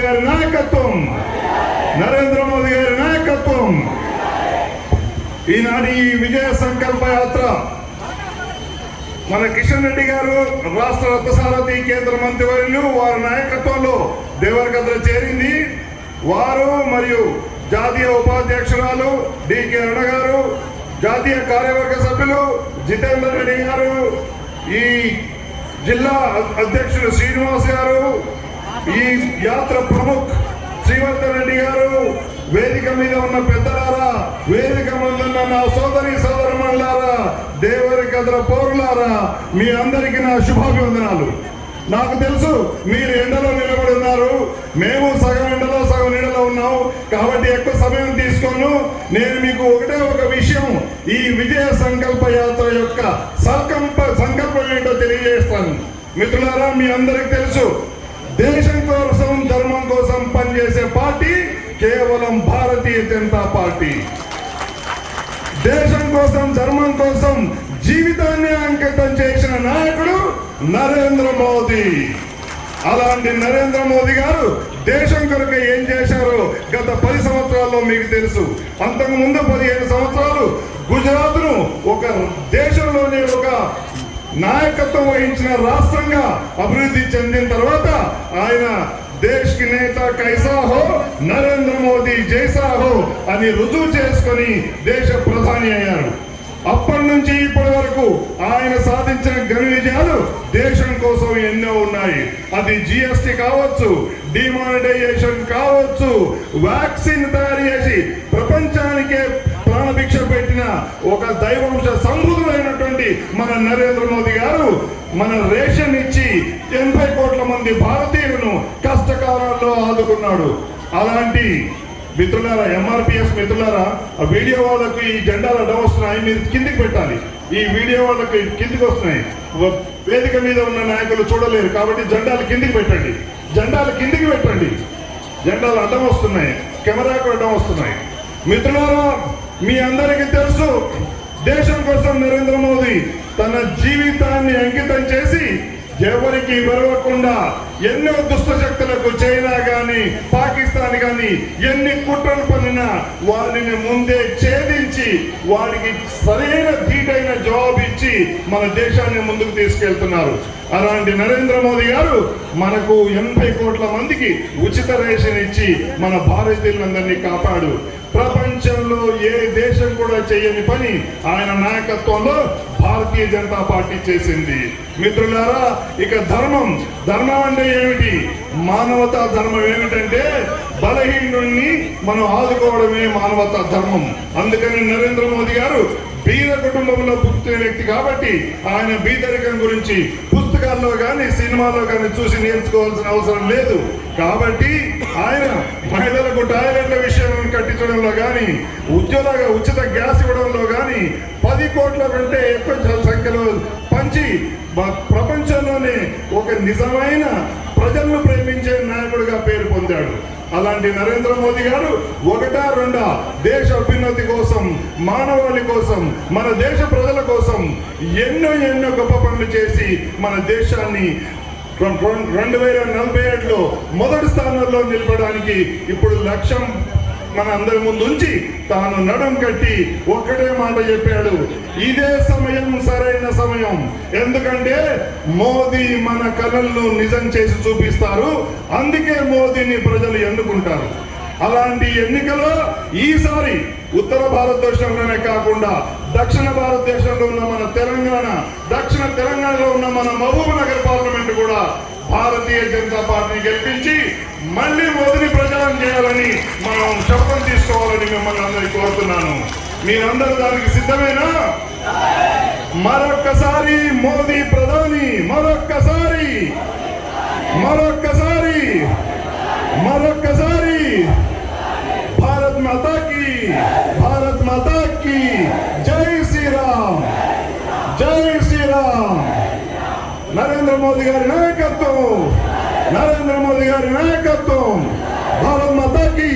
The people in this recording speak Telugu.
గారి నాయకత్వం, నరేంద్ర మోదీ గారి నాయకత్వం. ఈనాటి ఈ విజయ సంకల్ప యాత్ర మన కిషన్ రెడ్డి గారు రాష్ట్ర రథసారథి కేంద్ర మంత్రివర్యులు వారి నాయకత్వంలో దేవరకద్ర చేరింది. వారు మరియు జాతీయ ఉపాధ్యక్షురాలు డికే అరుణ గారు, జాతీయ కార్యవర్గ సభ్యులు జితేందర్ రెడ్డి గారు, ఈ జిల్లా అధ్యక్షుడు శ్రీనివాస్ గారు, ఈ యాత్ర ప్రముఖ్ శ్రీవర్ధన్ రెడ్డి గారు, వేదిక మీద ఉన్న పెద్దలారా, వేదిక మీద ఉన్న నా సోదరి సోదరమణులారా, దేవరకద్ర పౌరులారా, మీ అందరికీ నా శుభాభివందనాలు. నాకు తెలుసు మీరు ఎండలో నిలబడి ఉన్నారు, మేము సగం ఎండలో సగం నీడలో ఉన్నాం. కాబట్టి ఎక్కువ సమయం తీసుకోను. నేను మీకు ఒకటే ఒక విషయం, ఈ విజయ సంకల్ప యాత్ర యొక్క సంకల్పం ఏంటో తెలియజేస్తాను. మిత్రులారా, మీ అందరికి తెలుసు, దేశం కోసం ధర్మం కోసం పనిచేసే పార్టీ కేవలం భారతీయ జనతా పార్టీ. దేశం కోసం ధర్మం కోసం జీవితాన్ని అంకితం చేసిన నాయకుడు నరేంద్ర మోదీ. అలాంటి నరేంద్ర మోదీ గారు దేశం కొరకు ఏం చేశారో గత 10 సంవత్సరాల్లో మీకు తెలుసు. అంతకుముందు 15 సంవత్సరాలు గుజరాత్ను ఒక దేశంలోనే ఒక నాయకత్వం వహించిన రాష్ట్రంగా అభివృద్ధి చెందిన తర్వాత ఆయన దేశ్ కి నేత కైసా హో, నరేంద్ర మోదీ జైసా హో అని రుజువు చేసుకొని దేశ ప్రధాని అయ్యారు. అప్పటి నుంచి ఇప్పటి వరకు ఆయన సాధించిన ఘన విజయాలు దేశం కోసం ఎన్నో ఉన్నాయి. అది జిఎస్టి కావచ్చు, డిమానిటైజేషన్ కావచ్చు, వ్యాక్సిన్ తయారు చేసి ప్రపంచానికే ప్రాణభిక్ష పెట్టిన ఒక దైవంశ సంబుధులైనటువంటి మన నరేంద్ర మోదీ గారు మన రేషన్ ఇచ్చి 80 కోట్ల మంది భారతీయులను కష్టకాలాల్లో ఆదుకున్నాడు. అలాంటి మిత్రులారా, ఎంఆర్పిఎస్ మిత్రులారా, ఆ వీడియో వాళ్ళకి ఈ జెండాలు అడ్డం వస్తున్నాయి, మీరు కిందికి పెట్టాలి. ఈ వీడియో వాళ్ళకి కిందికి వస్తున్నాయి, వేదిక మీద ఉన్న నాయకులు చూడలేరు. కాబట్టి జెండాలు కిందికి పెట్టండి, జెండాలు కిందికి పెట్టండి. జెండాలు అడ్డం వస్తున్నాయి, కెమెరాకు అడ్డం వస్తున్నాయి. మిత్రులారా, మీ అందరికీ తెలుసు, దేశం కోసం నరేంద్ర మోదీ తన జీవితాన్ని అంకితం చేసి ఎవరికి వెరవకుండా ఎన్నో దుష్ట శక్తులకు, చైనా గాని పాకిస్తాన్ గాని ఎన్ని కుట్రలు పన్నినా వారిని ముందే ఛేదించి వారికి సరైన ధీటైన జవాబు ఇచ్చి మన దేశాన్ని ముందుకు తీసుకెళ్తున్నారు. అలాంటి నరేంద్ర మోదీ గారు మనకు 80 కోట్ల మందికి ఉచిత రేషన్ ఇచ్చి మన భారతీయులందరినీ కాపాడు. ప్రపంచంలో ఏ దేశం కూడా చేయని పని ఆయన నాయకత్వంలో భారతీయ జనతా పార్టీ చేసింది. మిత్రులారా, ఇక ధర్మం అంటే ఏమిటి? మానవతా ధర్మం ఏమిటంటే బలహీనుడిని మనం ఆదుకోవడమే మానవతా ధర్మం. అందుకని నరేంద్ర మోదీ గారు బీద కుటుంబంలో పుట్టిన వ్యక్తి కాబట్టి ఆయన బీదరికం గురించి పుస్తకాల్లో కానీ సినిమాల్లో కానీ చూసి నేర్చుకోవాల్సిన అవసరం లేదు. కాబట్టి ఆయన మహిళలకు టాయిలెట్ల విషయం కట్టించడంలో కానీ, ఉచిత గ్యాస్ ఇవ్వడంలో కానీ 10 కోట్ల కంటే ఎక్కువ సంఖ్యలో పంచి ప్రపంచంలోనే ఒక నిజమైన ప్రజలను ప్రేమించే నాయకుడిగా పేరు పొందాడు. అలాంటి నరేంద్ర మోదీ గారు ఒకటా రెండా దేశ అభ్యున్నతి కోసం, మానవాళి కోసం, మన దేశ ప్రజల కోసం ఎన్నో గొప్ప పనులు చేసి మన దేశాన్ని 2047లో మొదటి స్థానంలో నిలపడానికి ఇప్పుడు లక్ష్యం మన అందరి ముందు ఉంచి తాను నడుం కట్టి ఒక్కటే మాట చెప్పాడు, ఇదే సమయం సరైన సమయం. ఎందుకంటే మోదీ మన కలలను నిజం చేసి చూపిస్తారు. అందుకే మోదీని ప్రజలు ఎన్నుకుంటారు. అలాంటి ఎన్నికలో ఈసారి ఉత్తర భారతదేశంలోనే కాకుండా దక్షిణ భారతదేశంలో ఉన్న మన తెలంగాణ, దక్షిణ తెలంగాణలో ఉన్న మన మహబూబ్ నగర్ పార్లమెంట్ కూడా భారతీయ జనతా పార్టీని గెలిపించి మళ్ళీ మోదీని ప్రచారం చేయాలని మనం శపథం తీసుకోవాలని మిమ్మల్ని అందరికీ కోరుతున్నాను. మీరందరూ దానికి సిద్ధమేనా? మరొక్కసారి మోదీ ప్రధాని, మరొక్కసారి భారత్ మాతా కీ జై శ్రీరామ్, జై శ్రీరామ్. నరేంద్ర మోదీ గారి నాయకత్వం, భారత్ మాతా కీ.